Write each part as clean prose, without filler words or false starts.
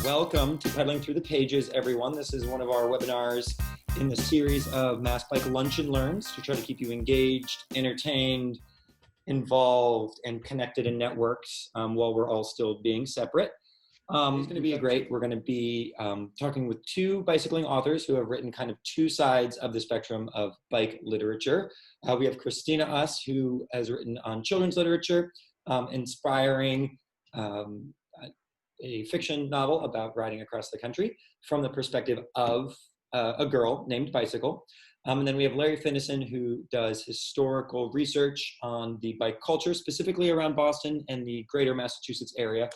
Welcome to Pedaling Through the Pages, everyone. This is one of our webinars in the series of Mass Bike Lunch and Learns to try to keep you engaged, entertained, involved, and connected in networks while we're all still being separate. It's going to be great. We're going to be talking with two bicycling authors who have written kind of two sides of the spectrum of bike literature. We have Christina Uss, who has written on children's literature, inspiring a fiction novel about riding across the country from the perspective of a girl named Bicycle. And then we have Larry Finison, who does historical research on the bike culture, specifically around Boston and the greater Massachusetts area,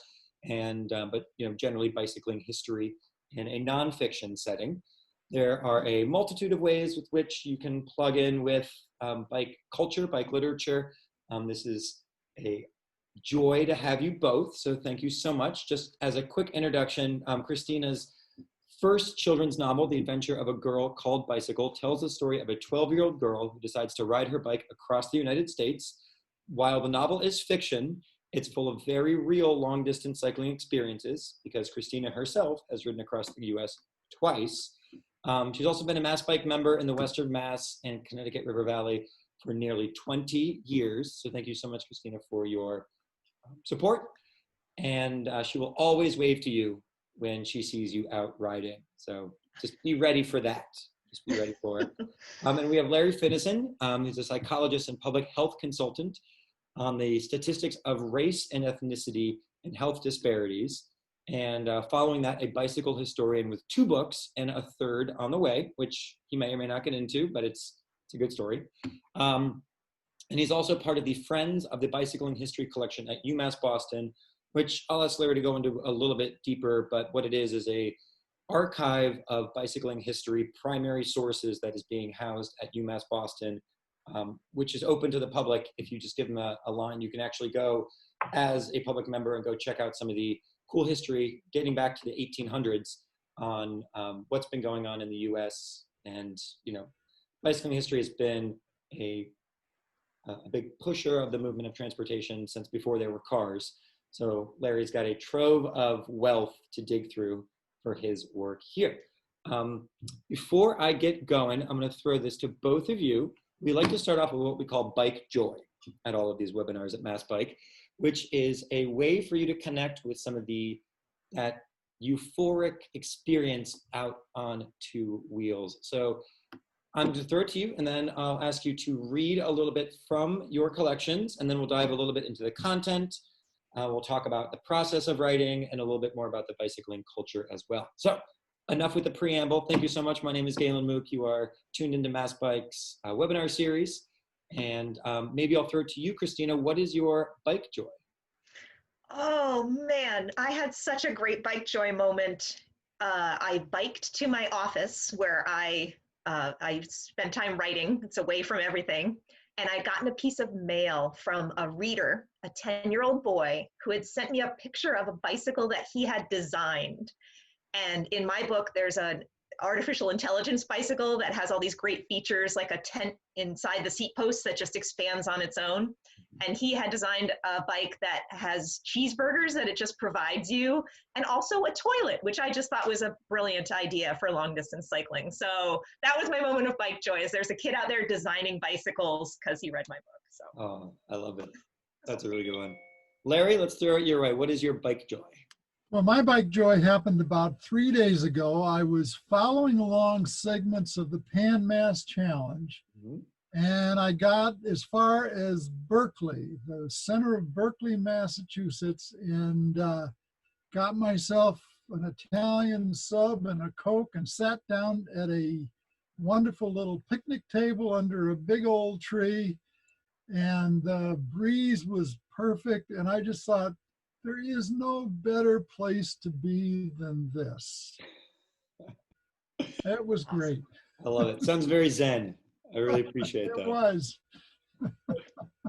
and but generally bicycling history in a nonfiction setting. There are a multitude of ways with which you can plug in with bike culture, bike literature. This is a joy to have you both, so thank you so much. Just as a quick introduction, Christina's first children's novel, The Adventure of a Girl Called Bicycle, tells the story of a 12-year-old girl who decides to ride her bike across the United States. While the novel is fiction, it's full of very real long-distance cycling experiences because Christina herself has ridden across the U.S. twice. She's also been a Mass Bike member in the Western Mass and Connecticut River Valley for nearly 20 years. So thank you so much, Christina, for your support. And she will always wave to you when she sees you out riding. So just be ready for that. Just be ready for it. And we have Larry Finison. He's a psychologist and public health consultant on the statistics of race and ethnicity and health disparities. And following that, a bicycle historian with 2 books and a third on the way, which he may or may not get into, but it's a good story. And he's also part of the Friends of the Bicycling History Collection at UMass Boston, which I'll ask Larry to go into a little bit deeper, but what it is a archive of bicycling history, primary sources that is being housed at UMass Boston, which is open to the public. If you just give them a line, you can actually go as a public member and go check out some of the cool history dating back to the 1800s on what's been going on in the US. And, bicycling history has been a big pusher of the movement of transportation since before there were cars. So Larry's got a trove of wealth to dig through for his work here. Before I get going, I'm going to throw this to both of you. We like to start off with what we call bike joy at all of these webinars at Mass Bike, which is a way for you to connect with some of that euphoric experience out on 2 wheels. So I'm going to throw it to you, and then I'll ask you to read a little bit from your collections, and then we'll dive a little bit into the content. We'll talk about the process of writing and a little bit more about the bicycling culture as well. So enough with the preamble. Thank you so much. My name is Galen Mook. You are tuned into Mass Bike's webinar series. And maybe I'll throw it to you, Christina. What is your bike joy? Oh, man. I had such a great bike joy moment. I biked to my office where I spend time writing. It's away from everything. And I'd gotten a piece of mail from a reader, a 10-year-old boy, who had sent me a picture of a bicycle that he had designed. And in my book, there's an artificial intelligence bicycle that has all these great features, like a tent inside the seat post that just expands on its own. And he had designed a bike that has cheeseburgers that it just provides you, and also a toilet, which I just thought was a brilliant idea for long distance cycling. So that was my moment of bike joy, is there's a kid out there designing bicycles because he read my book. So. Oh, I love it. That's a really good one. Larry, let's throw it your way. What is your bike joy? Well, my bike joy happened about 3 days ago. I was following along segments of the Pan Mass Challenge, and I got as far as Berkeley, the center of Berkeley, Massachusetts, and got myself an Italian sub and a Coke and sat down at a wonderful little picnic table under a big old tree, and the breeze was perfect, and I just thought, there is no better place to be than this. That was great. I love it. Sounds very zen. I really appreciate that. It was.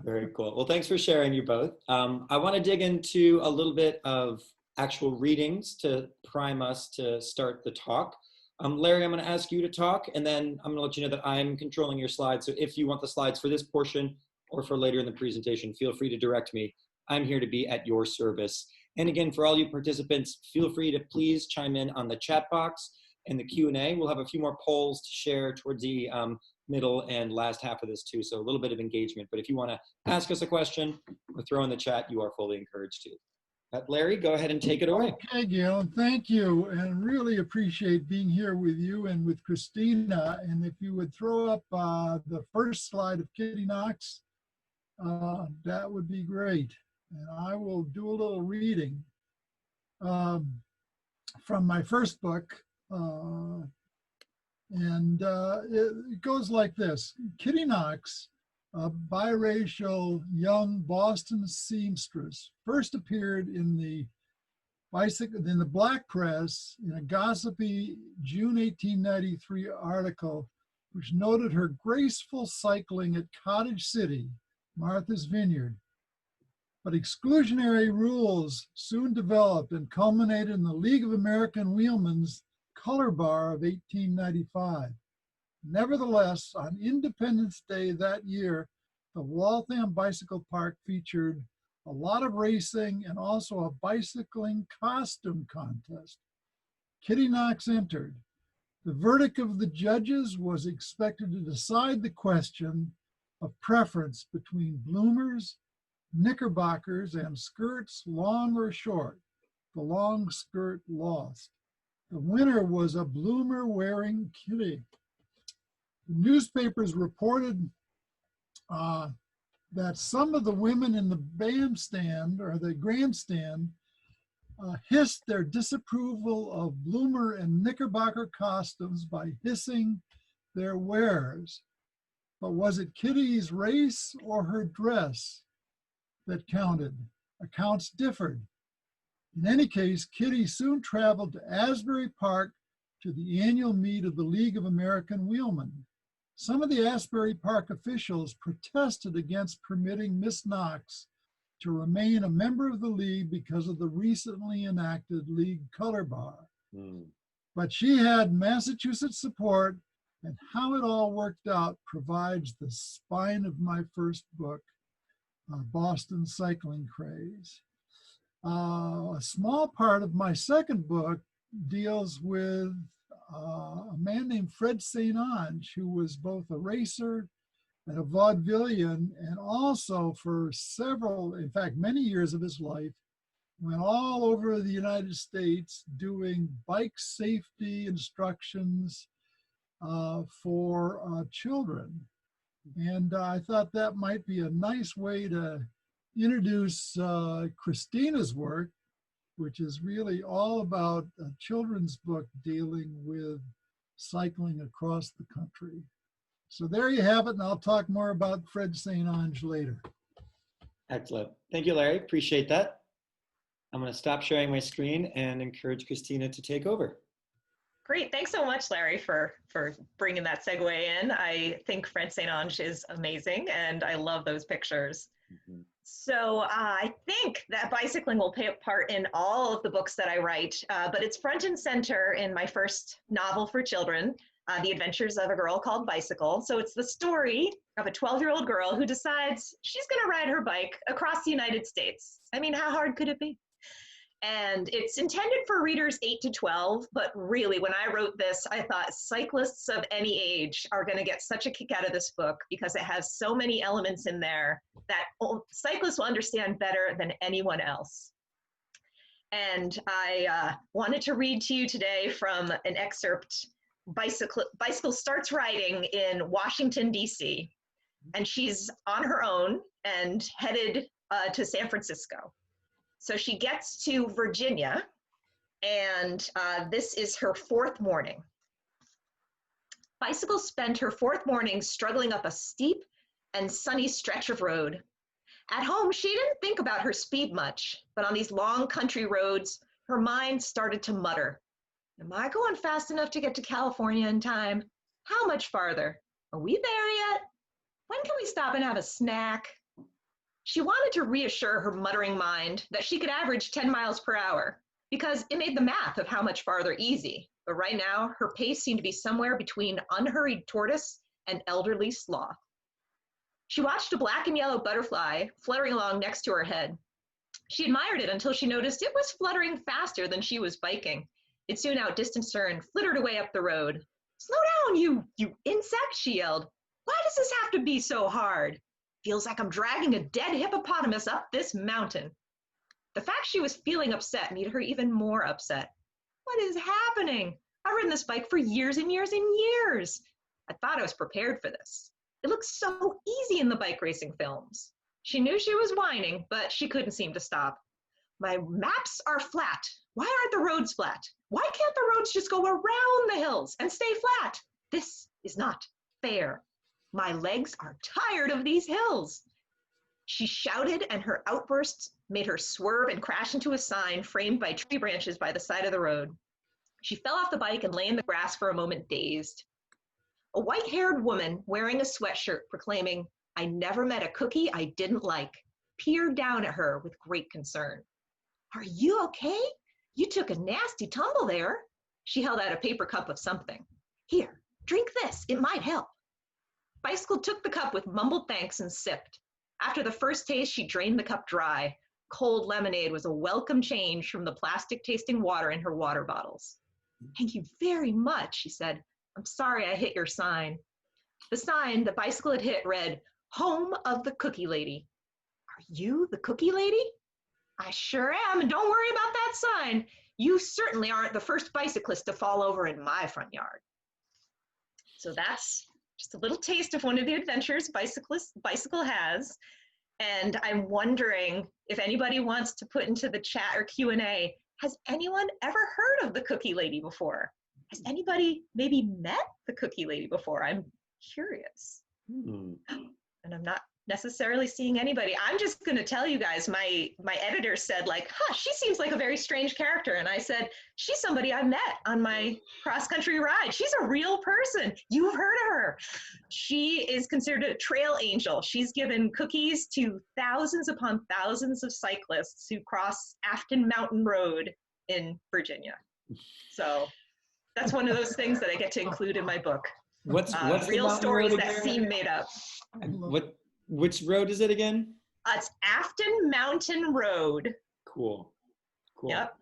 Very cool. Well, thanks for sharing, you both. I want to dig into a little bit of actual readings to prime us to start the talk. Larry, I'm going to ask you to talk, and then I'm going to let you know that I'm controlling your slides. So if you want the slides for this portion or for later in the presentation, feel free to direct me. I'm here to be at your service. And again, for all you participants, feel free to please chime in on the chat box and the Q&A. We'll have a few more polls to share towards the middle and last half of this too, so a little bit of engagement. But if you want to ask us a question or throw in the chat, you are fully encouraged to. Larry, go ahead and take it away. Okay, Galen, thank you, and really appreciate being here with you and with Christina. And if you would throw up the first slide of Kitty Knox, that would be great. And I will do a little reading from my first book. It goes like this. Kitty Knox, a biracial young Boston seamstress, first appeared in the Black Press in a gossipy June 1893 article which noted her graceful cycling at Cottage City, Martha's Vineyard. But exclusionary rules soon developed and culminated in the League of American Wheelmen's Color Bar of 1895. Nevertheless, on Independence Day that year, the Waltham Bicycle Park featured a lot of racing and also a bicycling costume contest. Kitty Knox entered. The verdict of the judges was expected to decide the question of preference between bloomers, knickerbockers, and skirts, long or short. The long skirt lost. The winner was a bloomer wearing Kitty. The newspapers reported that some of the women in the bandstand or the grandstand hissed their disapproval of bloomer and knickerbocker costumes by hissing their wares. But was it Kitty's race or her dress that counted? Accounts differed. In any case, Kitty soon traveled to Asbury Park to the annual meet of the League of American Wheelmen. Some of the Asbury Park officials protested against permitting Miss Knox to remain a member of the league because of the recently enacted league color bar. But she had Massachusetts support, and how it all worked out provides the spine of my first book, Boston Cycling Craze. A small part of my second book deals with a man named Fred St. Onge, who was both a racer and a vaudevillian, and also for several, in fact, many years of his life, went all over the United States doing bike safety instructions for children. And I thought that might be a nice way to introduce Christina's work, which is really all about a children's book dealing with cycling across the country. So there you have it, and I'll talk more about Fred St. Onge later. Excellent. Thank you, Larry. Appreciate that. I'm going to stop sharing my screen and encourage Christina to take over. Great. Thanks so much, Larry, for bringing that segue in. I think Fred St. Onge is amazing, and I love those pictures. So I think that bicycling will play a part in all of the books that I write, but it's front and center in my first novel for children, The Adventures of a Girl Called Bicycle. So it's the story of a 12-year-old girl who decides she's going to ride her bike across the United States. I mean, how hard could it be? And it's intended for readers 8 to 12, but really when I wrote this, I thought cyclists of any age are going to get such a kick out of this book because it has so many elements in there that cyclists will understand better than anyone else. And I wanted to read to you today from an excerpt. Bicycle starts riding in Washington, D.C., and she's on her own and headed to San Francisco. So she gets to Virginia, and this is her fourth morning. Bicycle spent her fourth morning struggling up a steep and sunny stretch of road. At home, she didn't think about her speed much, but on these long country roads, her mind started to mutter. Am I going fast enough to get to California in time? How much farther? Are we there yet? When can we stop and have a snack? She wanted to reassure her muttering mind that she could average 10 miles per hour because it made the math of how much farther easy. But right now, her pace seemed to be somewhere between unhurried tortoise and elderly sloth. She watched a black and yellow butterfly fluttering along next to her head. She admired it until she noticed it was fluttering faster than she was biking. It soon outdistanced her and flittered away up the road. Slow down, you insect, she yelled. Why does this have to be so hard? Feels like I'm dragging a dead hippopotamus up this mountain. The fact she was feeling upset made her even more upset. What is happening? I've ridden this bike for years and years and years. I thought I was prepared for this. It looks so easy in the bike racing films. She knew she was whining, but she couldn't seem to stop. My maps are flat. Why aren't the roads flat? Why can't the roads just go around the hills and stay flat? This is not fair. My legs are tired of these hills. She shouted, and her outbursts made her swerve and crash into a sign framed by tree branches by the side of the road. She fell off the bike and lay in the grass for a moment, dazed. A white-haired woman wearing a sweatshirt proclaiming, I never met a cookie I didn't like, peered down at her with great concern. Are you okay? You took a nasty tumble there. She held out a paper cup of something. Here, drink this. It might help. Bicycle took the cup with mumbled thanks and sipped. After the first taste, she drained the cup dry. Cold lemonade was a welcome change from the plastic-tasting water in her water bottles. Thank you very much, she said. I'm sorry I hit your sign. The sign the bicycle had hit read, Home of the Cookie Lady. Are you the Cookie Lady? I sure am, and don't worry about that sign. You certainly aren't the first bicyclist to fall over in my front yard. So that's just a little taste of one of the adventures Bicycle has. And I'm wondering if anybody wants to put into the chat or Q&A, has anyone ever heard of the Cookie Lady before? Has anybody maybe met the Cookie Lady before? I'm curious. And I'm not necessarily seeing anybody. I'm just going to tell you guys, my editor said like, she seems like a very strange character. And I said, she's somebody I met on my cross-country ride. She's a real person. You've heard of her. She is considered a trail angel. She's given cookies to thousands upon thousands of cyclists who cross Afton Mountain Road in Virginia. So that's one of those things that I get to include in my book. What's real stories that seem made up. Which road is it again? It's Afton Mountain Road. Cool. Yep.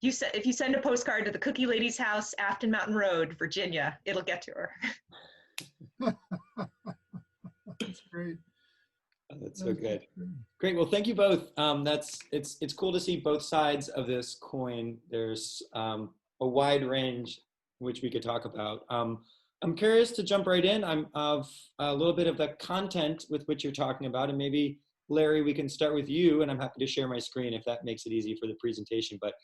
If you send a postcard to the Cookie Lady's house, Afton Mountain Road, Virginia, it'll get to her. That's great. Oh, that's so good. Great. Well, thank you both. It's cool to see both sides of this coin. There's a wide range which we could talk about. I'm curious to jump right in. I'm of a little bit of the content with which you're talking about, and maybe Larry, we can start with you, and I'm happy to share my screen if that makes it easy for the presentation. But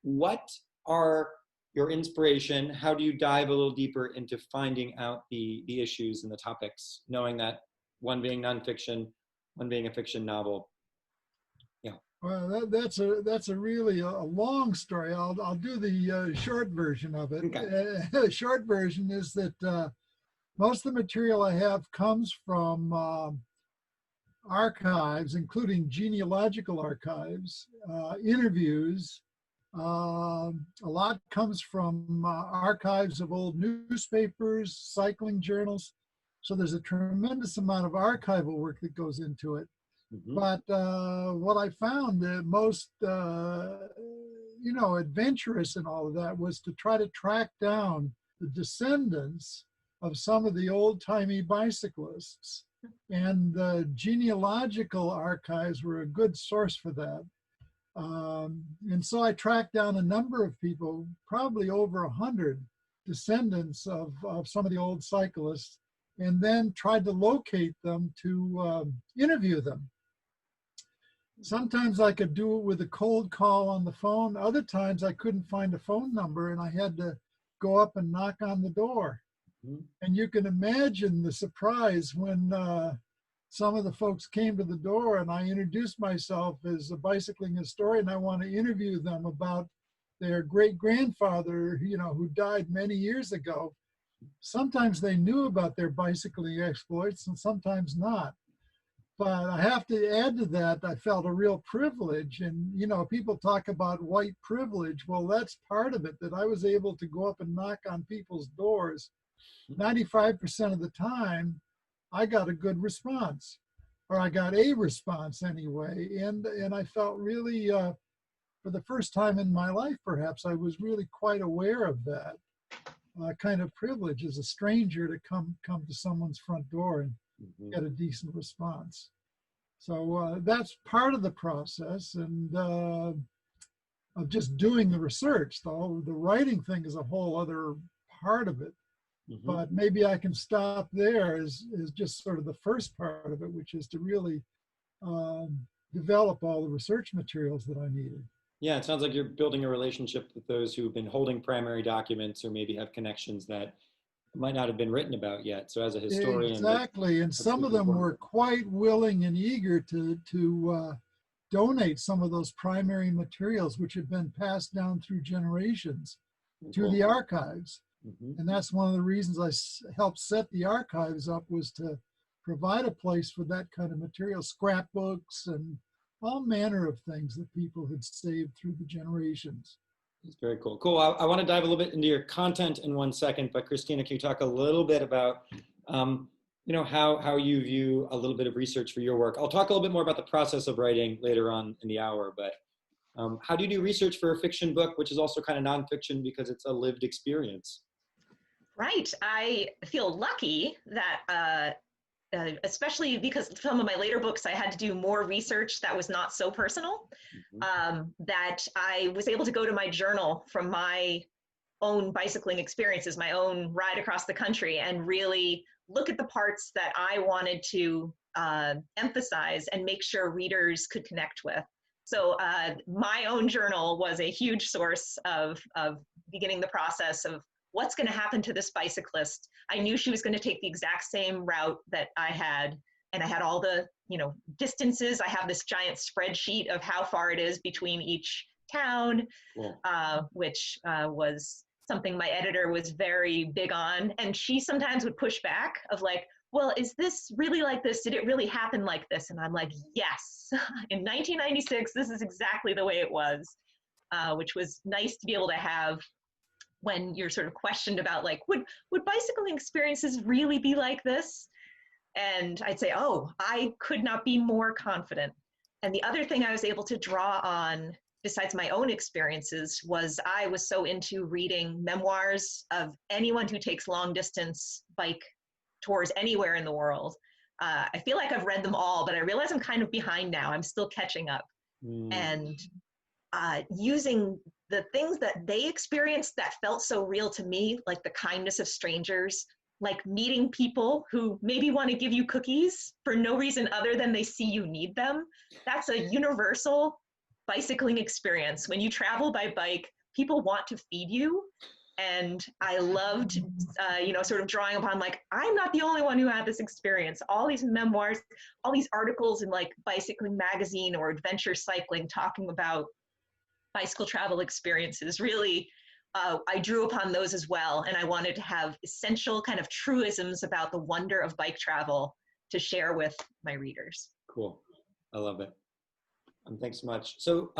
what are your inspiration? How do you dive a little deeper into finding out the issues and the topics, knowing that one being nonfiction, one being a fiction novel? Yeah. Well, that's a really a long story. I'll do the short version of it. Okay. The short version is that most of the material I have comes from archives, including genealogical archives, interviews. A lot comes from archives of old newspapers, cycling journals. So there's a tremendous amount of archival work that goes into it. Mm-hmm. But what I found the most, adventurous in all of that was to try to track down the descendants of some of the old-timey bicyclists. And the genealogical archives were a good source for that. And so I tracked down a number of people, probably over 100 descendants of some of the old cyclists, and then tried to locate them to interview them. Sometimes I could do it with a cold call on the phone. Other times I couldn't find a phone number and I had to go up and knock on the door. Mm-hmm. And you can imagine the surprise when some of the folks came to the door and I introduced myself as a bicycling historian. I want to interview them about their great-grandfather, who died many years ago. Sometimes they knew about their bicycling exploits and sometimes not. But I have to add to that, I felt a real privilege. And, people talk about white privilege. Well, that's part of it, that I was able to go up and knock on people's doors. 95% of the time, I got a good response. or I got a response anyway. And I felt really, for the first time in my life, perhaps, I was really quite aware of that kind of privilege as a stranger to come to someone's front door and get a decent response. So that's part of the process, and of just doing the research. Though the writing thing is a whole other part of it. But maybe I can stop there as just sort of the first part of it, which is to really develop all the research materials that I needed. Yeah, it sounds like you're building a relationship with those who've been holding primary documents or maybe have connections that might not have been written about yet. So as a historian, exactly, and some of them were quite willing and eager to donate some of those primary materials, which had been passed down through generations, to the archives. And that's one of the reasons I helped set the archives up, was to provide a place for that kind of material, scrapbooks and all manner of things that people had saved through the generations. It's very cool. Cool. I want to dive a little bit into your content in 1 second, but Christina, can you talk a little bit about, how you view a little bit of research for your work? I'll talk a little bit more about the process of writing later on in the hour, but how do you do research for a fiction book, which is also kind of nonfiction because it's a lived experience? Right. I feel lucky that, especially because some of my later books, I had to do more research that was not so personal, that I was able to go to my journal from my own bicycling experiences, my own ride across the country, and really look at the parts that I wanted to emphasize and make sure readers could connect with. So my own journal was a huge source of beginning the process of what's going to happen to this bicyclist. I knew she was going to take the exact same route that I had, and I had all the distances. I have this giant spreadsheet of how far it is between each town, which was something my editor was very big on. And she sometimes would push back of like, well, is this really like this? Did it really happen like this? And I'm like, yes, in 1996, this is exactly the way it was, which was nice to be able to have when you're sort of questioned about like, would bicycling experiences really be like this? And I'd say, oh, I could not be more confident. And the other thing I was able to draw on, besides my own experiences, was I was so into reading memoirs of anyone who takes long distance bike tours anywhere in the world. I feel like I've read them all, but I realize I'm kind of behind now. I'm still catching up. And using the things that they experienced that felt so real to me, like the kindness of strangers, like meeting people who maybe want to give you cookies for no reason other than they see you need them. That's a universal bicycling experience. When you travel by bike, people want to feed you. And I loved, sort of drawing upon like, I'm not the only one who had this experience. All these memoirs, all these articles in like Bicycling Magazine or Adventure Cycling talking about bicycle travel experiences, really, I drew upon those as well. And I wanted to have essential kind of truisms about the wonder of bike travel to share with my readers. Cool. I love it. Thanks so much. So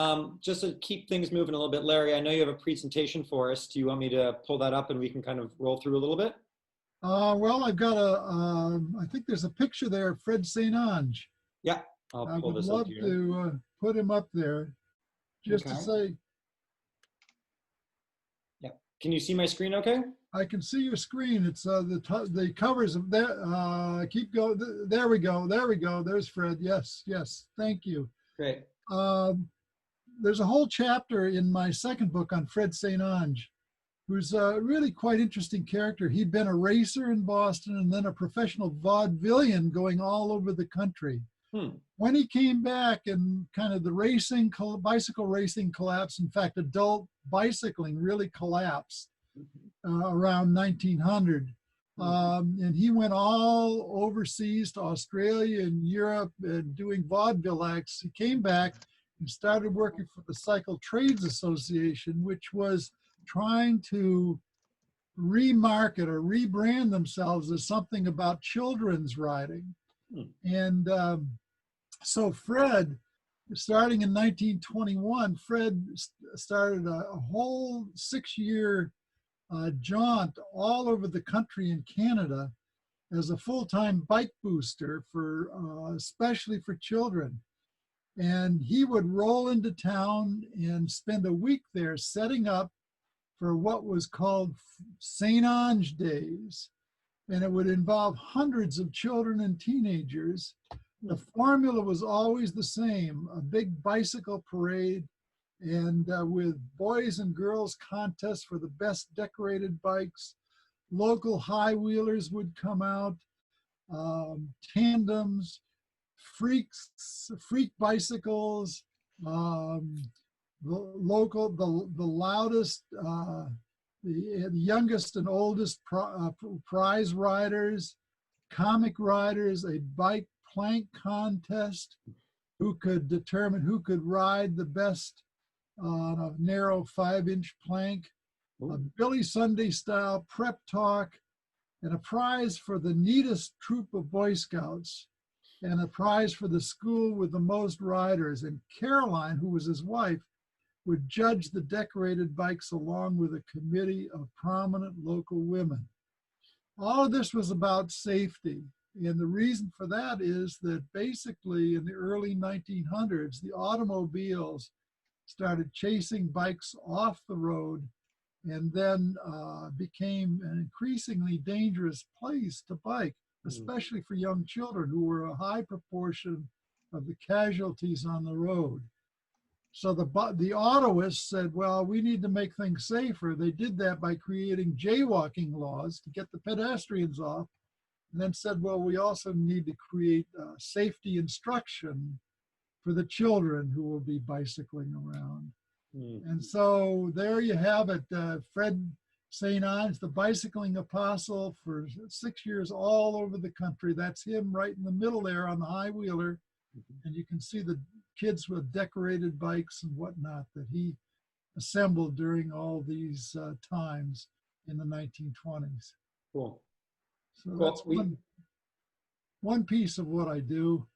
just to keep things moving a little bit, Larry, I know you have a presentation for us. Do you want me to pull that up and we can kind of roll through a little bit? Well, I've got I think there's a picture there of Fred St. Ange. Yeah, I'll pull this up here. I would love to put him up there just to say. Yeah. Can you see my screen okay? I can see your screen. It's the covers of that. Keep going. There we go. There we go. There's Fred. Yes. Yes. Thank you. Great. There's a whole chapter in my second book on Fred St. Ange, who's a really quite interesting character. He'd been a racer in Boston and then a professional vaudevillian going all over the country. When he came back and kind of the bicycle racing collapsed, in fact, adult bicycling really collapsed around 1900. And he went all overseas to Australia and Europe and doing vaudeville acts. He came back and started working for the Cycle Trades Association, which was trying to remarket or rebrand themselves as something about children's riding. And so Fred, starting in 1921, Fred started a whole 6-year jaunt all over the country in Canada, as a full-time bike booster for especially for children. And he would roll into town and spend a week there setting up for what was called St. Ange Days. And it would involve hundreds of children and teenagers. The formula was always the same, a big bicycle parade, and with boys and girls contests for the best decorated bikes. Local high wheelers would come out, tandems, freak bicycles, the loudest, the youngest and oldest prize riders, comic riders, a bike plank contest, who could determine who could ride the best on a narrow 5-inch plank, a Billy Sunday style prep talk, and a prize for the neatest troop of Boy Scouts, and a prize for the school with the most riders. And Caroline, who was his wife, would judge the decorated bikes along with a committee of prominent local women. All of this was about safety. And the reason for that is that basically in the early 1900s, the automobiles started chasing bikes off the road, and then became an increasingly dangerous place to bike, especially for young children, who were a high proportion of the casualties on the road. So the autoists said, well, we need to make things safer. They did that by creating jaywalking laws to get the pedestrians off, and then said, well, we also need to create safety instruction for the children who will be bicycling around. And so there you have it. Fred St. Ange, the bicycling apostle for 6 years all over the country. That's him right in the middle there on the high wheeler. And you can see the kids with decorated bikes and whatnot that he assembled during all these times in the 1920s. Cool. So that's one piece of what I do.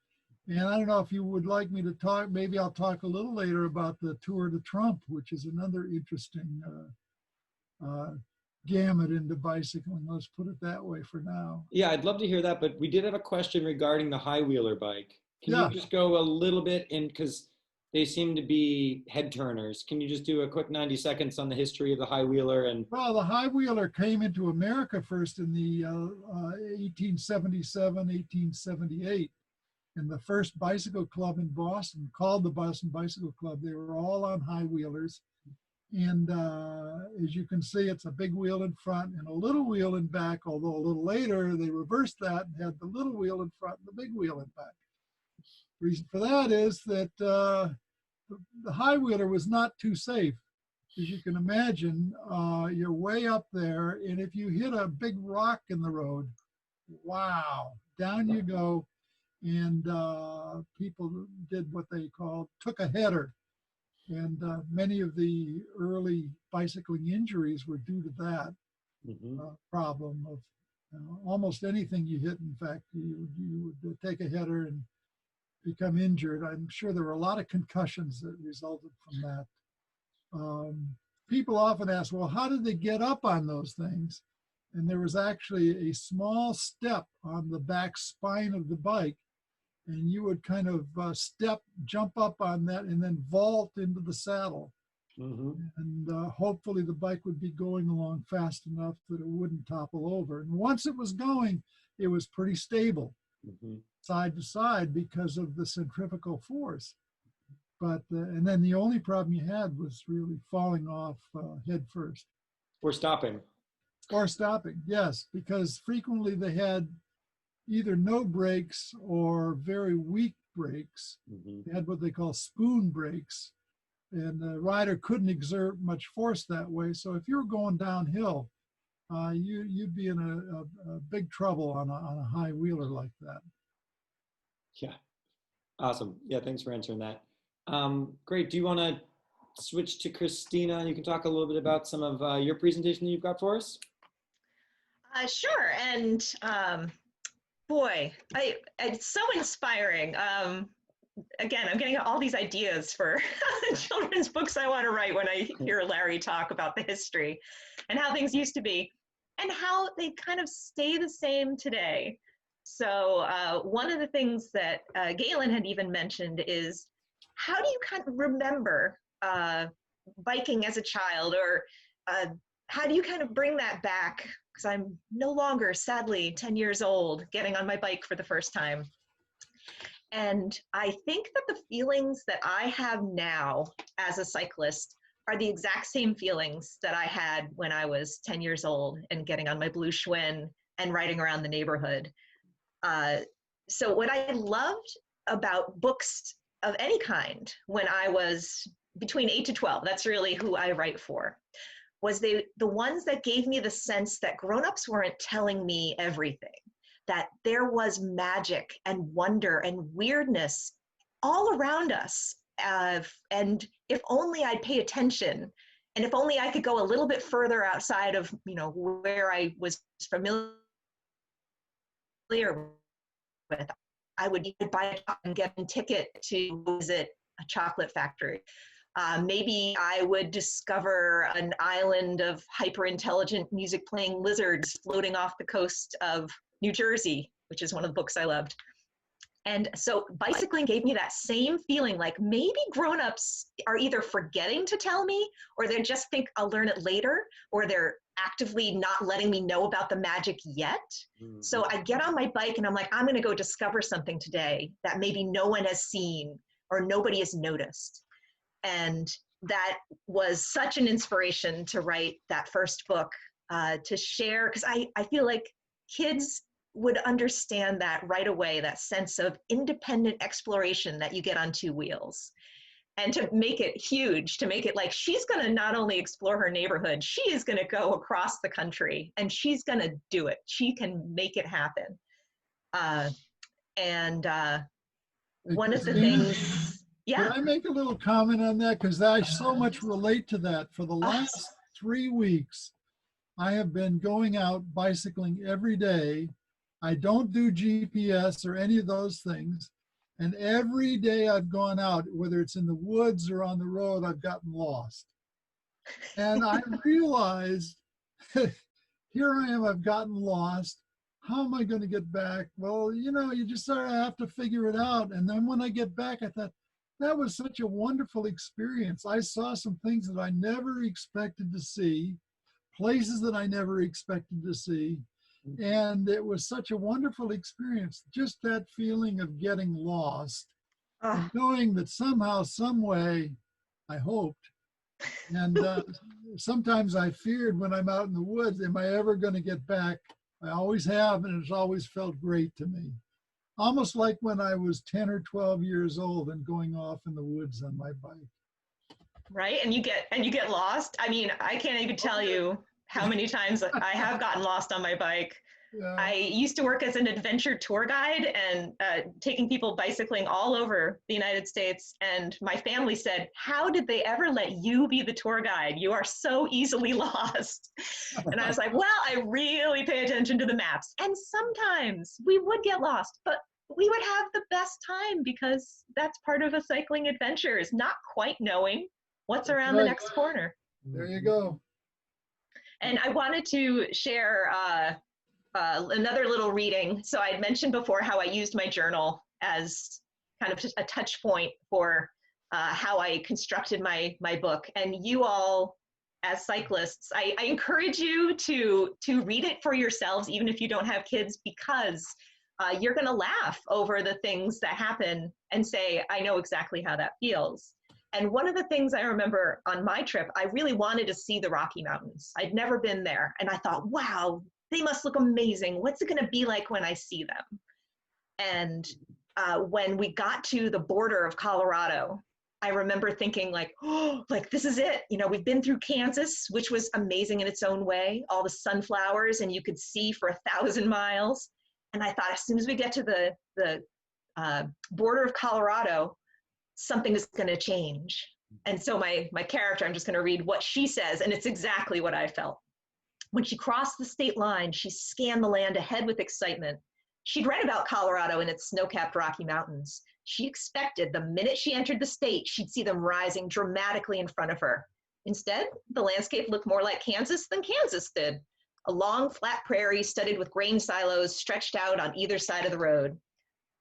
And I don't know if you would like me to talk, maybe I'll talk a little later about the Tour de Trump, which is another interesting gamut into bicycling. Let's put it that way for now. Yeah, I'd love to hear that, but we did have a question regarding the high wheeler bike. Can Yeah. you just go a little bit in, because they seem to be head turners. Can you just do a quick 90 seconds on the history of the high wheeler? And well, the high wheeler came into America first in the 1877, 1878. And the first bicycle club in Boston, called the Boston Bicycle Club, they were all on high wheelers. And as you can see, it's a big wheel in front and a little wheel in back, although a little later they reversed that and had the little wheel in front and the big wheel in back. Reason for that is that the high wheeler was not too safe. As you can imagine, you're way up there, and if you hit a big rock in the road, wow, down you go. And people did what they took a header. And many of the early bicycling injuries were due to that problem of almost anything you hit. In fact, you would take a header and become injured. I'm sure there were a lot of concussions that resulted from that. People often ask, well, how did they get up on those things? And there was actually a small step on the back spine of the bike, and you would kind of jump up on that and then vault into the saddle. And hopefully the bike would be going along fast enough that it wouldn't topple over. And once it was going, it was pretty stable, side to side, because of the centrifugal force. But, and then the only problem you had was really falling off head first. Or stopping. Or stopping, yes, because frequently they had either no brakes or very weak brakes. They had what they call spoon brakes, and the rider couldn't exert much force that way. So if you were going downhill, you'd be in a big trouble on a high wheeler like that. Yeah, awesome. Yeah, thanks for answering that. Great. Do you want to switch to Christina, and you can talk a little bit about some of your presentation that you've got for us? Sure. And boy, it's so inspiring. Again, I'm getting all these ideas for children's books I want to write when I hear Larry talk about the history and how things used to be. and how they kind of stay the same today. So one of the things that Galen had even mentioned is, how do you kind of remember biking as a child, or how do you kind of bring that back? Because I'm no longer, sadly, 10 years old, getting on my bike for the first time. And I think that the feelings that I have now as a cyclist are the exact same feelings that I had when I was 10 years old and getting on my blue Schwinn and riding around the neighborhood. So what I loved about books of any kind when I was between 8 to 12, that's really who I write for, was the ones that gave me the sense that grown-ups weren't telling me everything, that there was magic and wonder and weirdness all around us. And if only I'd pay attention, and if only I could go a little bit further outside of, where I was familiar with, I would buy and get a ticket to visit a chocolate factory. Maybe I would discover an island of hyper-intelligent music-playing lizards floating off the coast of New Jersey, which is one of the books I loved. And so bicycling gave me that same feeling, like maybe grown-ups are either forgetting to tell me, or they just think I'll learn it later, or they're actively not letting me know about the magic yet. Mm-hmm. So I get on my bike and I'm like, I'm going to go discover something today that maybe no one has seen or nobody has noticed. And that was such an inspiration to write that first book, to share, because I feel like kids would understand that right away, that sense of independent exploration that you get on two wheels. And to make it huge, to make it like she's going to not only explore her neighborhood, she is going to go across the country and she's going to do it. She can make it happen. One of the things, yeah. Can I make a little comment on that? Because I so much relate to that. For the last 3 weeks, I have been going out bicycling every day. I don't do GPS or any of those things. And every day I've gone out, whether it's in the woods or on the road, I've gotten lost. And I realized, here I am, I've gotten lost. How am I going to get back? Well, you just sort of have to figure it out. And then when I get back, I thought, that was such a wonderful experience. I saw some things that I never expected to see, places that I never expected to see. And it was such a wonderful experience. Just that feeling of getting lost and knowing that somehow, some way, I hoped. And sometimes I feared when I'm out in the woods, am I ever going to get back? I always have, and it's always felt great to me. Almost like when I was 10 or 12 years old and going off in the woods on my bike. Right, and you get lost. I mean, I can't even tell you how many times I have gotten lost on my bike. Yeah. I used to work as an adventure tour guide and taking people bicycling all over the United States. And my family said, how did they ever let you be the tour guide? You are so easily lost. And I was like, well, I really pay attention to the maps. And sometimes we would get lost, but we would have the best time because that's part of a cycling adventure, is not quite knowing what's around the next corner. There you go. And I wanted to share another little reading. So I had mentioned before how I used my journal as kind of a touch point for how I constructed my book. And you all, as cyclists, I encourage you to read it for yourselves, even if you don't have kids, because you're going to laugh over the things that happen and say, I know exactly how that feels. And one of the things I remember on my trip, I really wanted to see the Rocky Mountains. I'd never been there. And I thought, wow, they must look amazing. What's it going to be like when I see them? And when we got to the border of Colorado, I remember thinking like, oh, like this is it. We've been through Kansas, which was amazing in its own way, all the sunflowers, and you could see for 1,000 miles. And I thought, as soon as we get to the border of Colorado, something is going to change. And so my character, I'm just going to read what she says, and it's exactly what I felt. When she crossed the state line, she scanned the land ahead with excitement. She'd read about Colorado and its snow-capped Rocky Mountains. She expected the minute she entered the state, she'd see them rising dramatically in front of her. Instead, the landscape looked more like Kansas than Kansas did. A long, flat prairie studded with grain silos stretched out on either side of the road.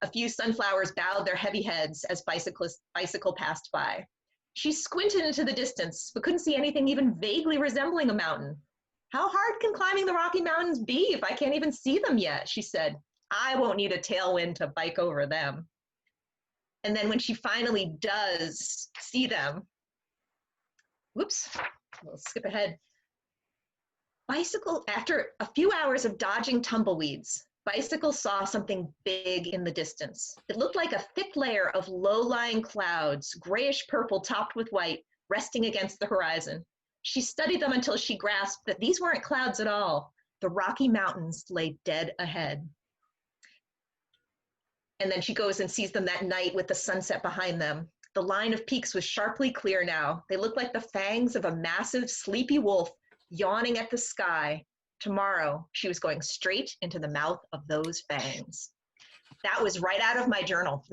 A few sunflowers bowed their heavy heads as bicycle passed by. She squinted into the distance, but couldn't see anything even vaguely resembling a mountain. How hard can climbing the Rocky Mountains be if I can't even see them yet, she said. I won't need a tailwind to bike over them. And then when she finally does see them, whoops, we'll skip ahead. After a few hours of dodging tumbleweeds, Bicycle saw something big in the distance. It looked like a thick layer of low-lying clouds, grayish-purple topped with white, resting against the horizon. She studied them until she grasped that these weren't clouds at all. The Rocky Mountains lay dead ahead. And then she goes and sees them that night with the sunset behind them. The line of peaks was sharply clear now. They looked like the fangs of a massive, sleepy wolf yawning at the sky. Tomorrow, she was going straight into the mouth of those fangs. That was right out of my journal.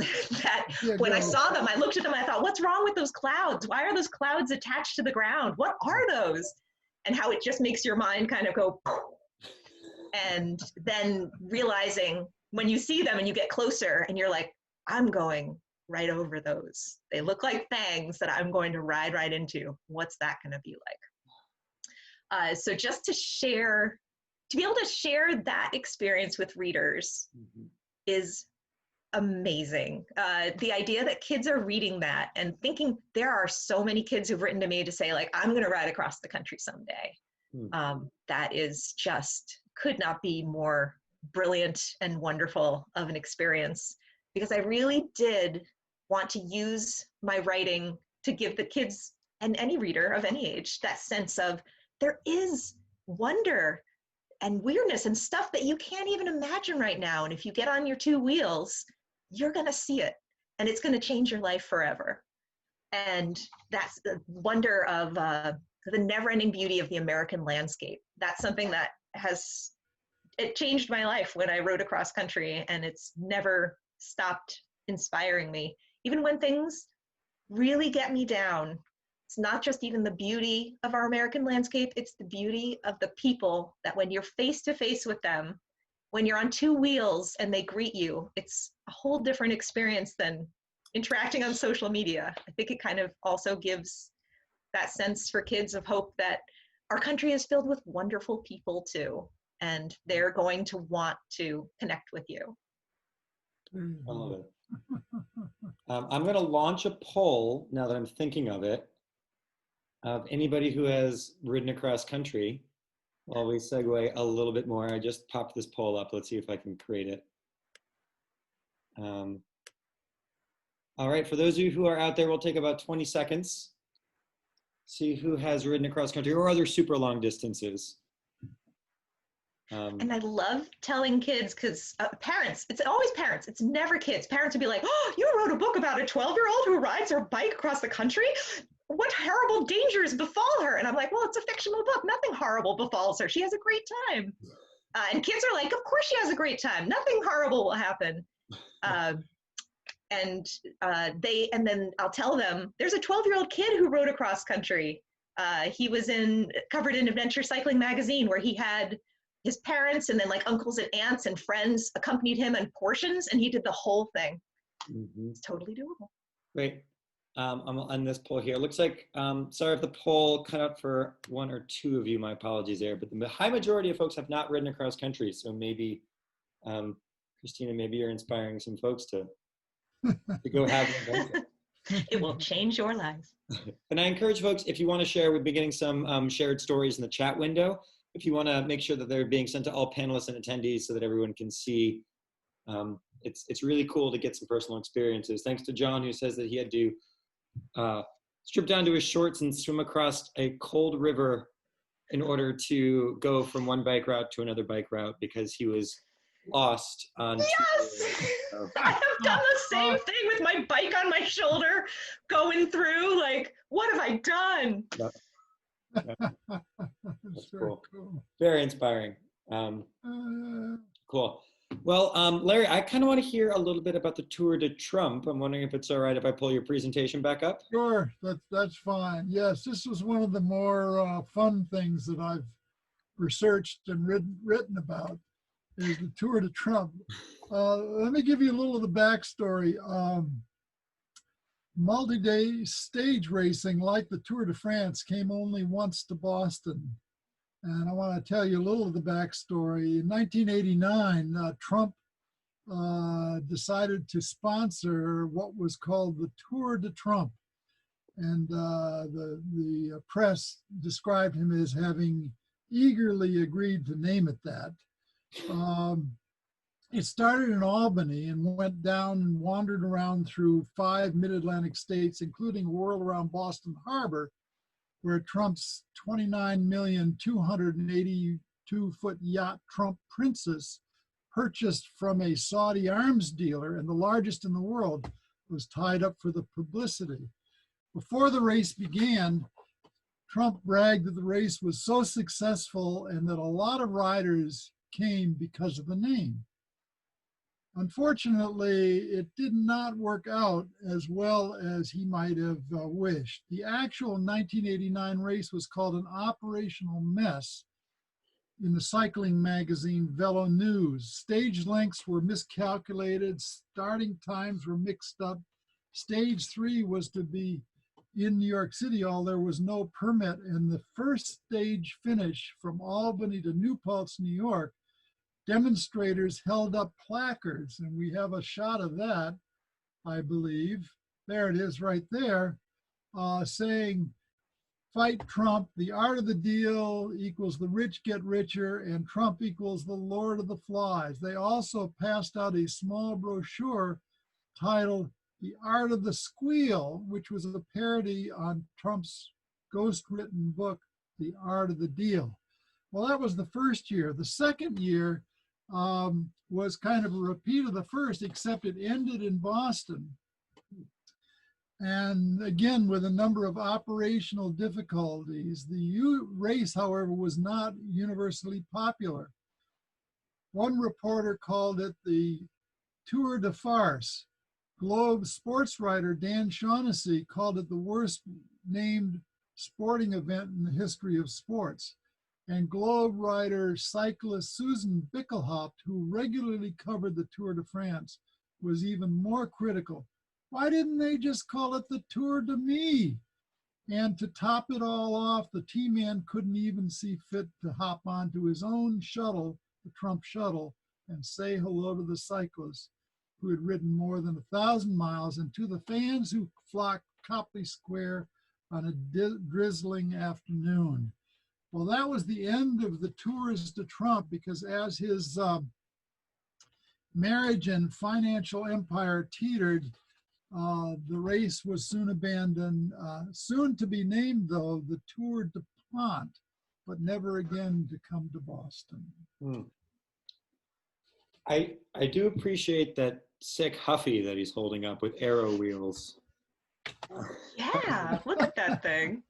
When I saw them, I looked at them, I thought, what's wrong with those clouds? Why are those clouds attached to the ground? What are those? And how it just makes your mind kind of go, and then realizing when you see them and you get closer and you're like, I'm going right over those. They look like fangs that I'm going to ride right into. What's that going to be like? So just to be able to share that experience with readers is amazing. The idea that kids are reading that and thinking, there are so many kids who've written to me to say, like, I'm going to ride across the country someday. That is just, could not be more brilliant and wonderful of an experience, because I really did want to use my writing to give the kids and any reader of any age that sense of, there is wonder and weirdness and stuff that you can't even imagine right now. And if you get on your two wheels, you're going to see it, and it's going to change your life forever. And that's the wonder of the never-ending beauty of the American landscape. That's something that it changed my life when I rode across country, and it's never stopped inspiring me. Even when things really get me down, it's not just even the beauty of our American landscape, it's the beauty of the people that when you're face to face with them, when you're on two wheels and they greet you, it's a whole different experience than interacting on social media. I think it kind of also gives that sense for kids of hope that our country is filled with wonderful people too, and they're going to want to connect with you. I love it. I'm going to launch a poll now that I'm thinking of it, of anybody who has ridden across country. While we segue a little bit more, I just popped this poll up. Let's see if I can create it. All right, for those of you who are out there, we'll take about 20 seconds. See who has ridden across country or other super long distances. And I love telling kids, because parents, it's always parents, it's never kids. Parents would be like, oh, you wrote a book about a 12-year-old who rides her bike across the country? What horrible dangers befall her? And I'm like, well, it's a fictional book. Nothing horrible befalls her. She has a great time. And kids are like, of course she has a great time. Nothing horrible will happen. And then I'll tell them, there's a 12-year-old kid who rode across country. He was covered in Adventure Cycling magazine, where he had his parents and then like uncles and aunts and friends accompanied him in portions, and he did the whole thing. It's totally doable. Great. I'm on this poll here. It looks like, sorry if the poll cut out for one or two of you, my apologies there, but the high majority of folks have not ridden across country. So maybe, Christina, maybe you're inspiring some folks to go have an adventure. It will change your life. And I encourage folks, if you want to share, we've been getting some shared stories in the chat window. If you want to make sure that they're being sent to all panelists and attendees so that everyone can see, it's really cool to get some personal experiences. Thanks to John, who says that he had to strip down to his shorts and swim across a cold river in order to go from one bike route to another bike route because he was lost on. Yes! I have done the same thing with my bike on my shoulder, going through, like, what have I done? Yep. That's cool. cool. Very inspiring. Cool. Well, Larry, I kind of want to hear a little bit about the Tour de Trump. I'm wondering if it's all right if I pull your presentation back up? Sure, that's fine. Yes, this was one of the more fun things that I've researched and written about, is the Tour de Trump. Let me give you a little of the backstory. Multi-day stage racing, like the Tour de France, came only once to Boston. And I want to tell you a little of the backstory. In 1989, Trump decided to sponsor what was called the Tour de Trump. And the press described him as having eagerly agreed to name it that. It started in Albany and went down and wandered around through 5 mid-Atlantic states, including a whirl around Boston Harbor, where Trump's 29,282-foot yacht Trump Princess, purchased from a Saudi arms dealer and the largest in the world, was tied up for the publicity. Before the race began, Trump bragged that the race was so successful and that a lot of riders came because of the name. Unfortunately, it did not work out as well as he might have wished. The actual 1989 race was called an operational mess in the cycling magazine Velo News. Stage lengths were miscalculated, starting times were mixed up. Stage 3 was to be in New York City, although there was no permit, and the first stage finish from Albany to New Paltz, New York, demonstrators held up placards, and we have a shot of that, I believe. There it is right there, saying, "Fight Trump, the art of the deal equals the rich get richer, and Trump equals the Lord of the Flies." They also passed out a small brochure titled "The Art of the Squeal," which was a parody on Trump's ghost-written book, The Art of the Deal. Well, that was the first year. The second year was kind of a repeat of the first, except it ended in Boston. And again, with a number of operational difficulties. The race, however, was not universally popular. One reporter called it the Tour de Farce. Globe sports writer Dan Shaughnessy called it the worst named sporting event in the history of sports. And Globe writer cyclist Susan Bickelhaupt, who regularly covered the Tour de France, was even more critical. Why didn't they just call it the Tour de Me? And to top it all off, the T-Man couldn't even see fit to hop onto his own shuttle, the Trump shuttle, and say hello to the cyclists who had ridden more than 1,000 miles, and to the fans who flocked Copley Square on a drizzling afternoon. Well, that was the end of the Tours de Trump, because as his marriage and financial empire teetered, the race was soon abandoned, soon to be named, though, the Tour de Pont, but never again to come to Boston. I do appreciate that sick Huffy that he's holding up with arrow wheels. Yeah, look at that thing.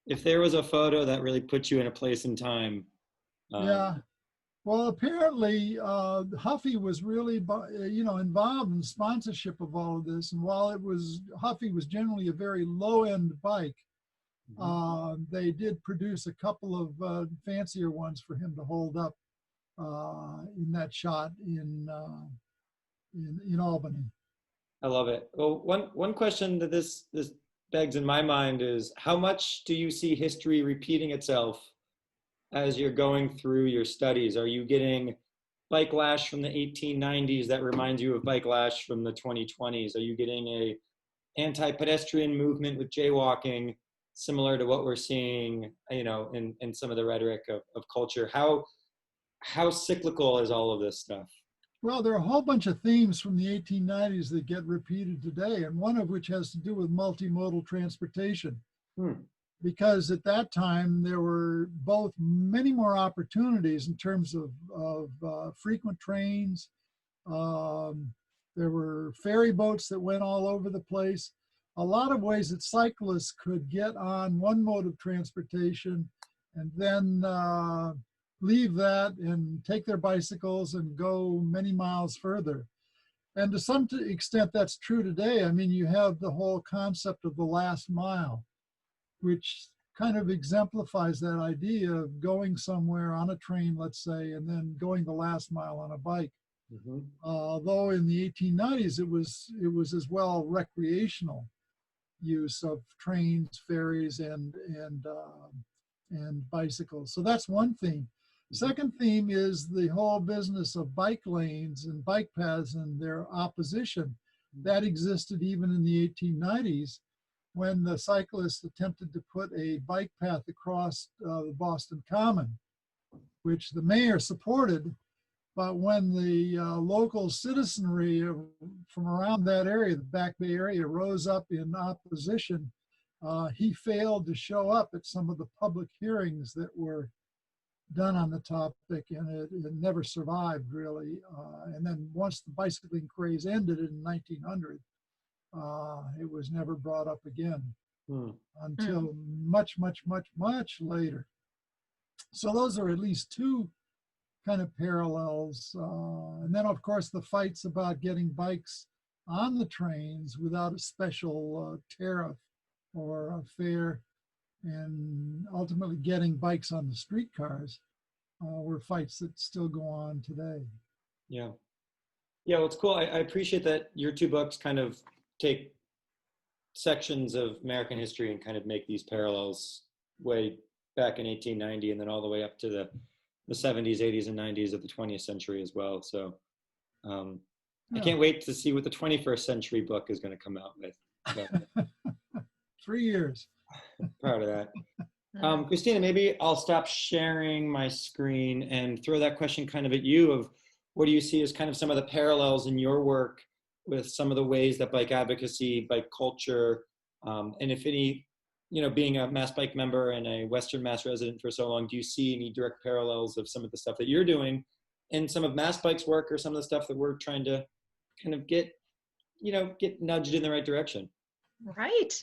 If there was a photo that really put you in a place and time. Yeah. Well, apparently Huffy was really, involved in sponsorship of all of this. And while Huffy was generally a very low-end bike, they did produce a couple of fancier ones for him to hold up in that shot in Albany. I love it. Well, one question that this begs in my mind is, how much do you see history repeating itself as you're going through your studies? Are you getting bike lash from the 1890s that reminds you of bike lash from the 2020s? Are you getting a anti-pedestrian movement with jaywalking similar to what we're seeing, in some of the rhetoric of culture? How cyclical is all of this stuff? Well, there are a whole bunch of themes from the 1890s that get repeated today, and one of which has to do with multimodal transportation. Because at that time, there were both many more opportunities in terms of frequent trains. There were ferry boats that went all over the place. A lot of ways that cyclists could get on one mode of transportation and then leave that and take their bicycles and go many miles further. And to some extent, that's true today. I mean, you have the whole concept of the last mile, which kind of exemplifies that idea of going somewhere on a train, let's say, and then going the last mile on a bike. Though in the 1890s, it was as well recreational use of trains, ferries, and bicycles. So that's one theme. Second theme is the whole business of bike lanes and bike paths and their opposition. That existed even in the 1890s when the cyclists attempted to put a bike path across the Boston Common, which the mayor supported. But when the local citizenry from around that area, the Back Bay area, rose up in opposition, he failed to show up at some of the public hearings that were done on the topic, and it never survived, really. And then once the bicycling craze ended in 1900, it was never brought up again until much, much, much, much later. So those are at least two kind of parallels. And then, of course, the fights about getting bikes on the trains without a special tariff or a fare, and ultimately getting bikes on the streetcars were fights that still go on today. Yeah. Yeah, well, it's cool. I appreciate that your two books kind of take sections of American history and kind of make these parallels way back in 1890 and then all the way up to the 70s, 80s, and 90s of the 20th century as well. So I can't wait to see what the 21st century book is going to come out with. So, 3 years. Proud of that. Christina, maybe I'll stop sharing my screen and throw that question kind of at you of what do you see as kind of some of the parallels in your work with some of the ways that bike advocacy, bike culture, and if any, being a Mass Bike member and a Western Mass resident for so long, do you see any direct parallels of some of the stuff that you're doing in some of Mass Bike's work or some of the stuff that we're trying to kind of get nudged in the right direction? Right.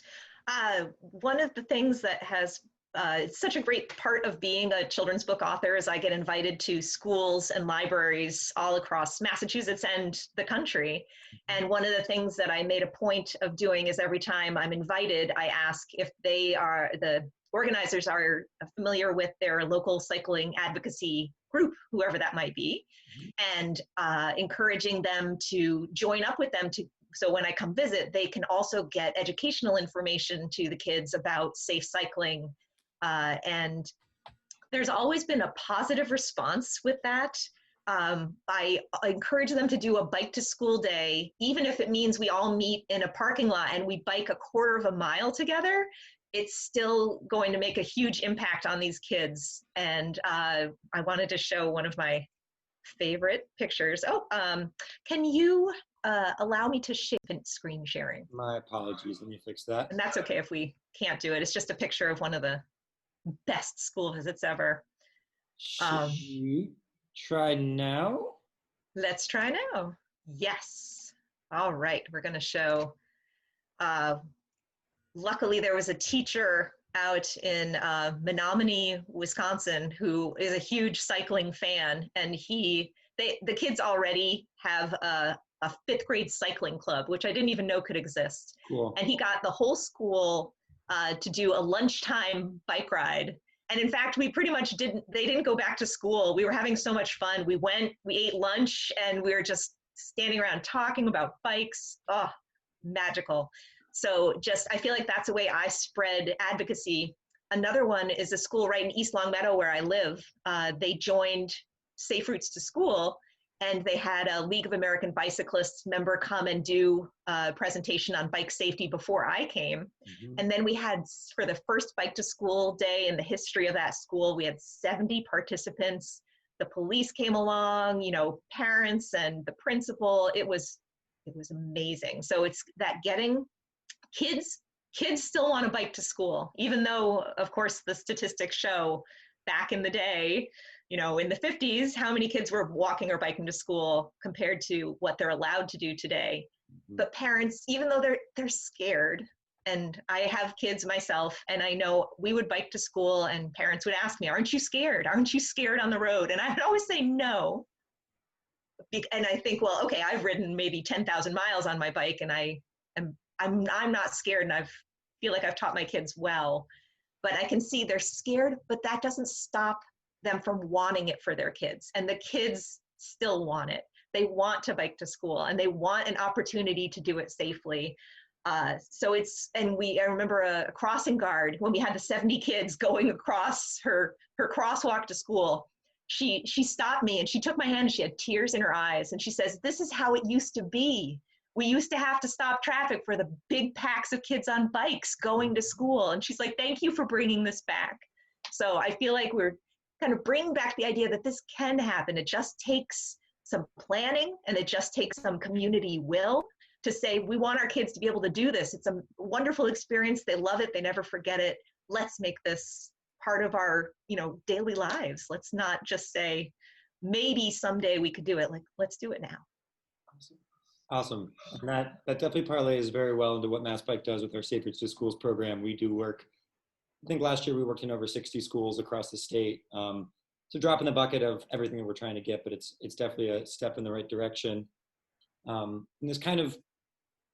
One of the things that has it's such a great part of being a children's book author is I get invited to schools and libraries all across Massachusetts and the country. And one of the things that I made a point of doing is every time I'm invited, I ask if the organizers are familiar with their local cycling advocacy group, whoever that might be, and encouraging them to join up with them so when I come visit, they can also get educational information to the kids about safe cycling. And there's always been a positive response with that. I encourage them to do a bike to school day, even if it means we all meet in a parking lot and we bike a quarter of a mile together. It's still going to make a huge impact on these kids. And I wanted to show one of my favorite pictures. Can you allow me to share screen sharing? My apologies, let me fix that. And that's okay if we can't do it. It's just a picture of one of the best school visits ever. Should we try now? Let's try now. Yes. All right, we're gonna show. Luckily, there was a teacher out in Menominee, Wisconsin, who is a huge cycling fan, and the kids already have a 5th grade cycling club, which I didn't even know could exist. Cool. And he got the whole school to do a lunchtime bike ride. And in fact, we pretty much they didn't go back to school. We were having so much fun. We ate lunch, and we were just standing around talking about bikes. Oh, magical. So I feel like that's the way I spread advocacy. Another one is a school right in East Longmeadow where I live. They joined Safe Routes to School, and they had a League of American Bicyclists member come and do a presentation on bike safety before I came. And then we had, for the first bike to school day in the history of that school, we had 70 participants. The police came along, parents and the principal. It was amazing. So it's that getting kids still want to bike to school, even though, of course, the statistics show back in the day, in the 50s, how many kids were walking or biking to school compared to what they're allowed to do today. But parents, even though they're scared, and I have kids myself, and I know we would bike to school and parents would ask me, aren't you scared? Aren't you scared on the road? And I would always say no. And I think, well, okay, I've ridden maybe 10,000 miles on my bike, and I'm not scared, and I feel like I've taught my kids well. but I can see they're scared, but that doesn't stop them from wanting it for their kids. And the kids still want it. They want to bike to school and they want an opportunity to do it safely. I remember a crossing guard when we had the 70 kids going across her crosswalk to school. She stopped me and she took my hand and she had tears in her eyes. And she says, "This is how it used to be. We used to have to stop traffic for the big packs of kids on bikes going to school." And she's like, "Thank you for bringing this back." So I feel like we're kind of bringing back the idea that this can happen. It just takes some planning and it just takes some community will to say, we want our kids to be able to do this. It's a wonderful experience. They love it. They never forget it. Let's make this part of our, daily lives. Let's not just say, maybe someday we could do it. Like, let's do it now. Awesome. And that definitely parlays very well into what Mass Bike does with our Safe Routes to Schools program. We do work, I think last year we worked in over 60 schools across the state. It's a drop in the bucket of everything that we're trying to get, but it's definitely a step in the right direction. And this kind of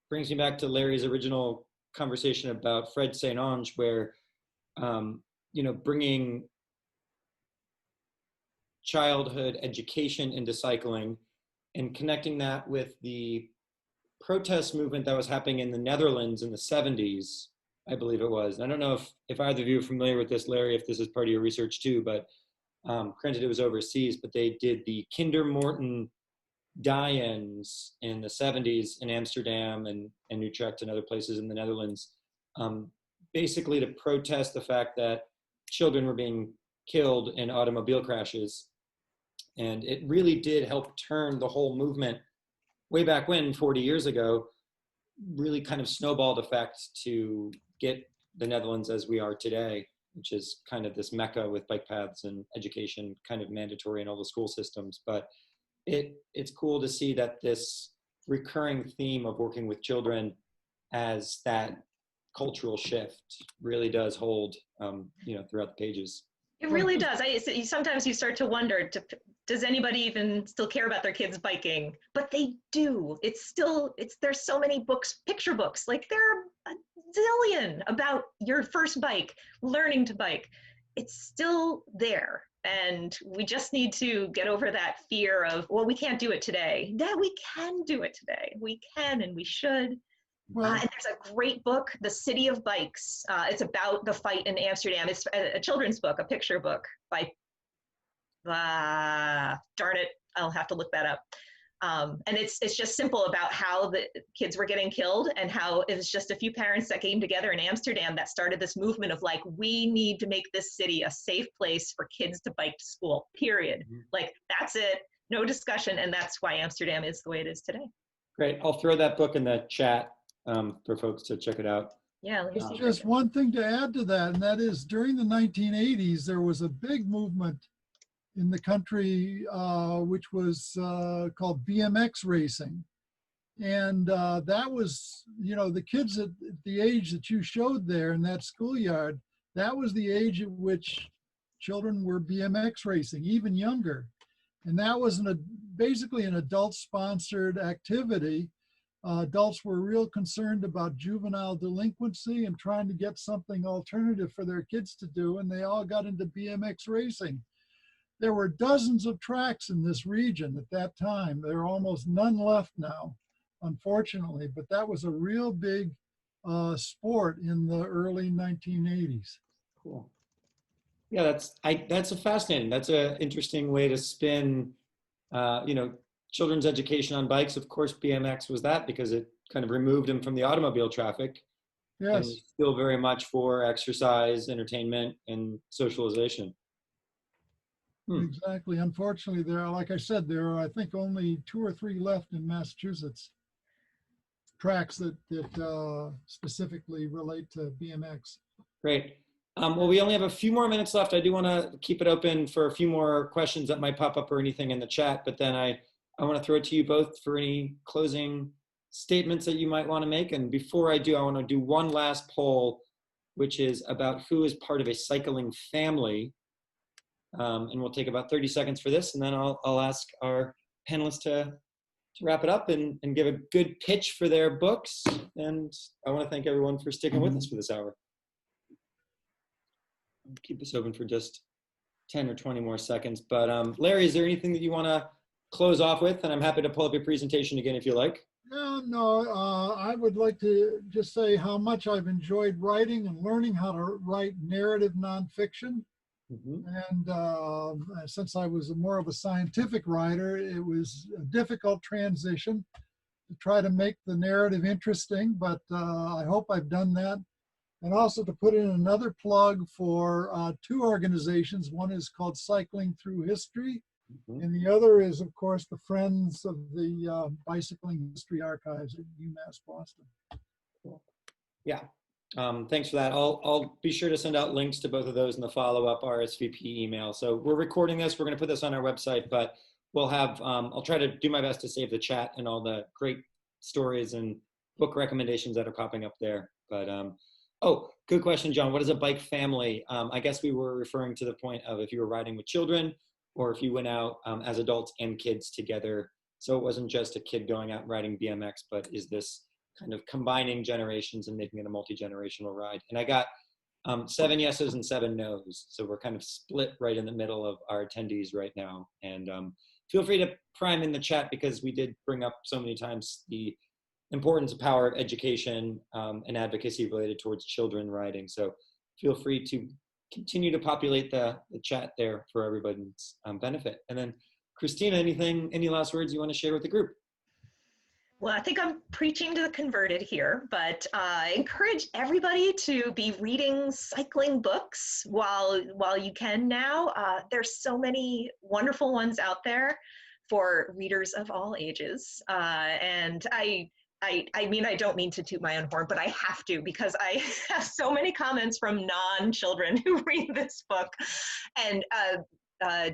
brings me back to Larry's original conversation about Fred St. Onge, where, bringing childhood education into cycling and connecting that with the protest movement that was happening in the Netherlands in the 70s, I believe it was. I don't know if either of you are familiar with this, Larry, if this is part of your research too, but granted it was overseas, but they did the Kindermorten die-ins in the 70s in Amsterdam and Utrecht and other places in the Netherlands, basically to protest the fact that children were being killed in automobile crashes. And it really did help turn the whole movement way back when, 40 years ago, really kind of snowballed effect to get the Netherlands as we are today, which is kind of this mecca with bike paths and education kind of mandatory in all the school systems. But it's cool to see that this recurring theme of working with children as that cultural shift really does hold, throughout the pages. It really does. Sometimes you start to wonder, does anybody even still care about their kids biking? But they do. There's so many books, picture books, like there are a zillion about your first bike, learning to bike. It's still there. And we just need to get over that fear of, well, we can't do it today. Yeah, we can do it today. We can and we should. Well, and there's a great book, The City of Bikes. It's about the fight in Amsterdam. It's a children's book, a picture book by, darn it, I'll have to look that up. And it's just simple about how the kids were getting killed and how it was just a few parents that came together in Amsterdam that started this movement of like, we need to make this city a safe place for kids to bike to school, period. Mm-hmm. Like, that's it, no discussion. And that's why Amsterdam is the way it is today. Great, I'll throw that book in the chat for folks to check it out. Yeah, just one thing to add to that, and that is during the 1980s, there was a big movement in the country, which was called BMX racing. And that was, the kids at the age that you showed there in that schoolyard, that was the age at which children were BMX racing, even younger. And that was basically an adult-sponsored activity. Adults were real concerned about juvenile delinquency and trying to get something alternative for their kids to do, and they all got into BMX racing. There were dozens of tracks in this region at that time. There are almost none left now, unfortunately, but that was a real big sport in the early 1980s. Cool. Yeah, that's a fascinating, that's an interesting way to spin, children's education on bikes. Of course, BMX was that because it kind of removed them from the automobile traffic. Yes. And still very much for exercise, entertainment, and socialization. Exactly. Unfortunately, like I said, there are, I think, only 2 or 3 left in Massachusetts, tracks that specifically relate to BMX. Great. Well, we only have a few more minutes left. I do want to keep it open for a few more questions that might pop up or anything in the chat, but then I want to throw it to you both for any closing statements that you might want to make. And before I do, I want to do one last poll, which is about who is part of a cycling family. And we'll take about 30 seconds for this, and then I'll ask our panelists to wrap it up and give a good pitch for their books. And I want to thank everyone for sticking with us for this hour. keep this open for just 10 or 20 more seconds. But Larry, is there anything that you want to close off with? And I'm happy to pull up your presentation again if you like. No, I would like to just say how much I've enjoyed writing and learning how to write narrative nonfiction. And since I was more of a scientific writer, it was a difficult transition to try to make the narrative interesting, but I hope I've done that. And also to put in another plug for two organizations. One is called Cycling Through History, and the other is, of course, the Friends of the Bicycling History Archives at UMass Boston. Cool. Yeah, thanks for that. I'll be sure to send out links to both of those in the follow-up RSVP email. So we're recording this. We're going to put this on our website, but we'll have, I'll try to do my best to save the chat and all the great stories and book recommendations that are popping up there. But oh, good question, John. What is a bike family? I guess we were referring to the point of if you were riding with children or if you went out as adults and kids together. So it wasn't just a kid going out and riding BMX, but is this kind of combining generations and making it a multi-generational ride? And I got 7 yeses and 7 nos. So we're kind of split right in the middle of our attendees right now. And feel free to prime in the chat because we did bring up so many times the importance of power of education and advocacy related towards children riding. So feel free to continue to populate the chat there for everybody's benefit. And then Christina, any last words you want to share with the group? Well, I think I'm preaching to the converted here, but I encourage everybody to be reading cycling books while you can now. There's so many wonderful ones out there for readers of all ages. And I mean, I don't mean to toot my own horn, but I have to because I have so many comments from non-children who read this book, and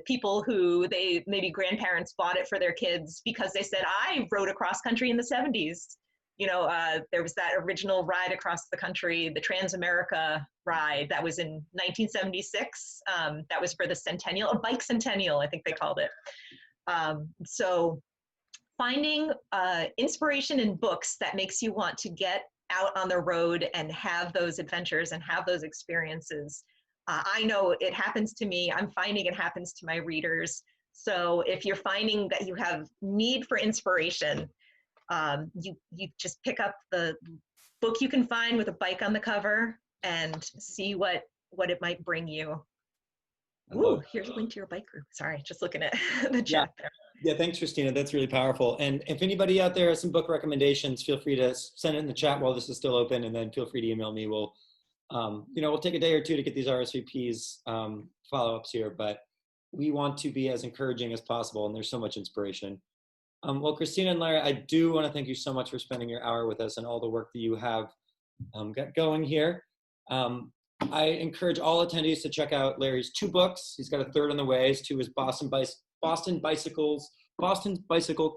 people who maybe grandparents bought it for their kids because they said, I rode across country in the 70s. You know, there was that original ride across the country, the Trans-America ride that was in 1976. That was for the centennial, a bike centennial, I think they called it. So finding inspiration in books that makes you want to get out on the road and have those adventures and have those experiences. I know it happens to me. I'm finding it happens to my readers. So if you're finding that you have need for inspiration, you just pick up the book you can find with a bike on the cover and see what it might bring you. Ooh, here's a link to your bike group. Sorry, just looking at the chat there. Yeah, thanks, Christina. That's really powerful. And if anybody out there has some book recommendations, feel free to send it in the chat while this is still open, and then feel free to email me. We'll take a day or two to get these RSVPs follow-ups here, but we want to be as encouraging as possible, and there's so much inspiration. Well, Christina and Larry, I do want to thank you so much for spending your hour with us and all the work that you have got going here. I encourage all attendees to check out Larry's 2 books. He's got a third on the way. His 2 is Boston Bicycle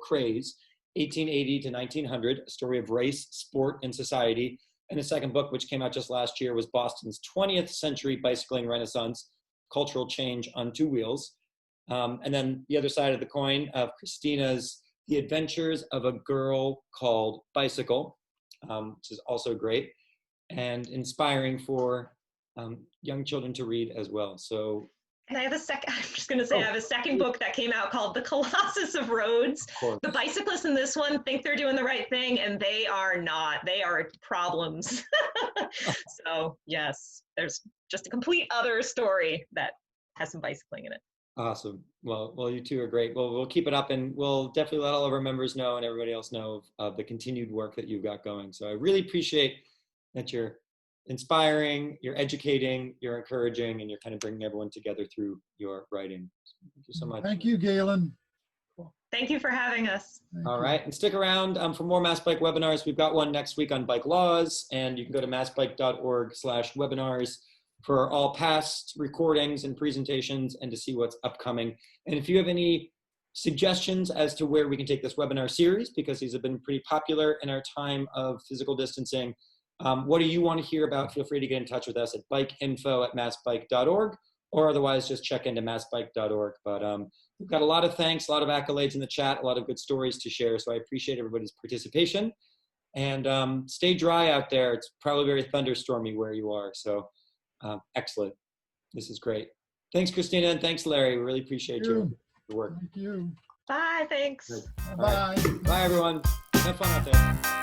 Craze, 1880 to 1900, a story of race, sport, and society. And the second book, which came out just last year, was Boston's 20th Century Bicycling Renaissance, Cultural Change on 2 Wheels. And then the other side of the coin of Christina's The Adventures of a Girl Called Bicycle, which is also great and inspiring for young children to read as well. So, and I have a second, I'm just going to say, I have a second book that came out called The Colossus of Rhodes. The bicyclists in this one think they're doing the right thing, and they are not. They are problems. So, yes, there's just a complete other story that has some bicycling in it. Awesome. Well, you two are great. Well, we'll keep it up, and we'll definitely let all of our members know and everybody else know of the continued work that you've got going. So I really appreciate that you're inspiring, you're educating, you're encouraging, and you're kind of bringing everyone together through your writing. So thank you so much. Thank you, Galen. Cool. Thank you for having us. All right, and stick around for more Mass Bike webinars. We've got one next week on bike laws, and you can go to massbike.org/webinars for all past recordings and presentations and to see what's upcoming. And if you have any suggestions as to where we can take this webinar series, because these have been pretty popular in our time of physical distancing, what do you want to hear about? Feel free to get in touch with us at bikeinfo@massbike.org, or otherwise just check into massbike.org. But we've got a lot of thanks, a lot of accolades in the chat, a lot of good stories to share. So I appreciate everybody's participation. And stay dry out there. It's probably very thunderstormy where you are. So excellent. This is great. Thanks, Christina, and thanks, Larry. We really appreciate your work. Thank you. Bye, thanks. Bye. Bye, everyone. Have fun out there.